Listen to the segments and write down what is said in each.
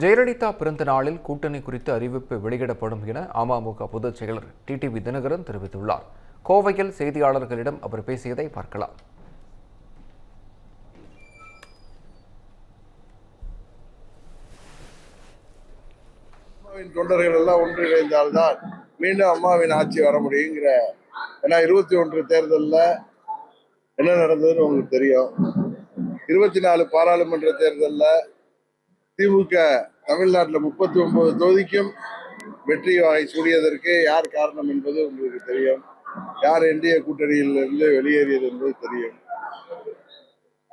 ஜெயலலிதா பிறந்த நாளில் கூட்டணி குறித்து அறிவிப்பு வெளியிடப்படும் என அமமுக பொதுச் செயலர் டிடிவி தினகரன் தெரிவித்துள்ளார். கோவையில் செய்தியாளர்களிடம் அவர் பேசியதை பார்க்கலாம். தொண்டர்கள் எல்லாம் ஒன்றிணைந்தால்தான் மீண்டும் அம்மாவின் ஆட்சி வர முடியுங்கிற. ஏன்னா 21 தேர்தலில் என்ன நடந்ததுன்னு உங்களுக்கு தெரியும். 24 பாராளுமன்ற தேர்தலில் திமுக தமிழ்நாட்டில் 39 தொகுதிக்கும் வெற்றி வாகை சூடியதற்கு யார் காரணம் என்பது உங்களுக்கு தெரியும். யார் என்டிஏ கூட்டணியில் இருந்து வெளியேறியது என்பது தெரியும்.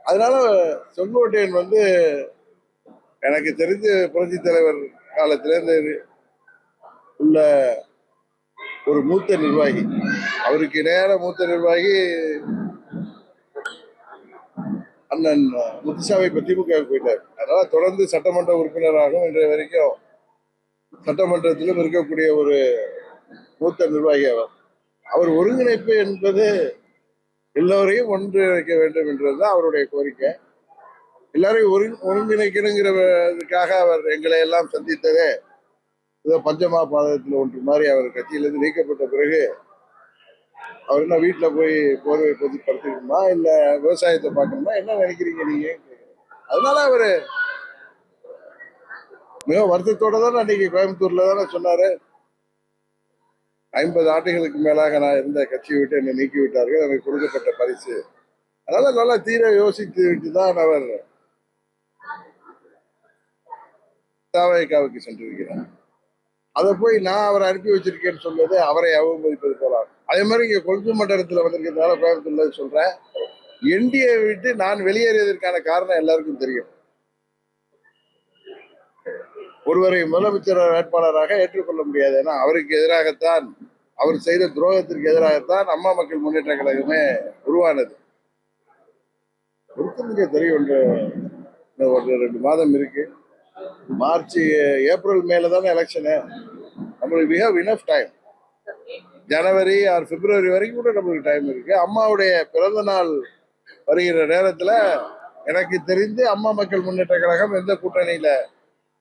அதனால செங்கோட்டையன் எனக்கு தெரிஞ்ச புரட்சி தலைவர் காலத்திலேருந்து உள்ள ஒரு மூத்த நிர்வாகி. அவருக்கு இணையான மூத்த நிர்வாகி அண்ணன் முத்துசாமி இப்ப திமுக போயிட்டார். அதனால தொடர்ந்து சட்டமன்ற உறுப்பினராகவும் இன்றைய வரைக்கும் சட்டமன்றத்திலும் இருக்கக்கூடிய ஒரு மூத்த நிர்வாகி அவர் ஒருங்கிணைப்பு என்பது எல்லோரையும் ஒன்றிணைக்க வேண்டும் என்றதுதான் அவருடைய கோரிக்கை. எல்லாரையும் ஒருங்கிணைக்கணுங்கிறதுக்காக அவர் எங்களை எல்லாம் சந்தித்ததே ஏதோ பஞ்சமா பாதத்தில் ஒன்று மாதிரி அவர் கட்சியிலிருந்து நீக்கப்பட்ட பிறகு அவர் என்ன வீட்டில் போய் போர்வை பற்றி படுத்துக்கணுமா இல்ல விவசாயத்தை பார்க்கணுமா என்ன நினைக்கிறீங்க நீங்க? அதனால அவரு மிக வருத்தத்தோட தானே அன்னைக்கு கோயம்புத்தூர்ல தானே சொன்னாரு, 50 ஆண்டுகளுக்கு மேலாக நான் இருந்த கட்சியை விட்டு என்னை நீக்கி விட்டார்கள், எனக்கு கொடுக்கப்பட்ட பரிசு. அதனால நல்லா தீர யோசித்து விட்டு தான் அவர் தவேகாவுக்கு சென்றிருக்கிறார். அதை போய் நான் அவரை அனுப்பி வச்சிருக்கேன்னு சொல்வது அவரை அவமதிப்பது போலாம். அதே மாதிரி இங்க கொங்கு மண்டலத்தில் வந்திருக்கிறதுனால கோயம்புத்தூர்ல சொல்றேன், என்டிஏ விட்டு நான் வெளியேறியதற்கான காரணம் எல்லாருக்கும் தெரியும். ஒருவரை முதலமைச்சர் வேட்பாளராக ஏற்றுக்கொள்ள முடியாது. ஏன்னா அவருக்கு எதிராகத்தான், அவர் செய்த துரோகத்திற்கு எதிராகத்தான் அம்மா மக்கள் முன்னேற்ற கழகமே உருவானது. ஒருத்தருக்கு தெரியும். ஒரு 2 மாதம் இருக்கு. மார்ச் ஏப்ரல் மேல தானே எலெக்ஷனு. நம்மளுக்கு we have enough time. January or February வரைக்கும் கூட நம்மளுக்கு டைம் இருக்கு. அம்மாவுடைய பிறந்த நாள் வருகிற நேரத்துல எனக்கு தெரிந்து அம்மா மக்கள் முன்னேற்ற கழகம் எந்த கூட்டணியில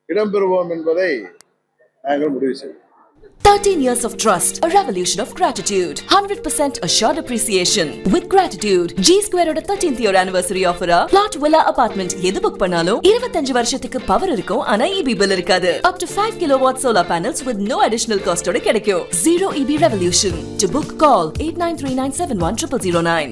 இடம்பெறுவோம் என்பதை நாங்கள் முடிவு செய்வோம். 13 years of trust, a revolution of gratitude, 100% assured appreciation. With gratitude, G Square oda 13th year anniversary offer plot villa apartment எது புக் பண்ணாலும் 25 வருஷத்துக்கு பவர் இருக்கும், ஆனா EB bill இருக்காது. Up to 5 kilowatt solar panels with no additional cost ஓட கிடைக்கும். Zero EB revolution. To book, call 8939710009.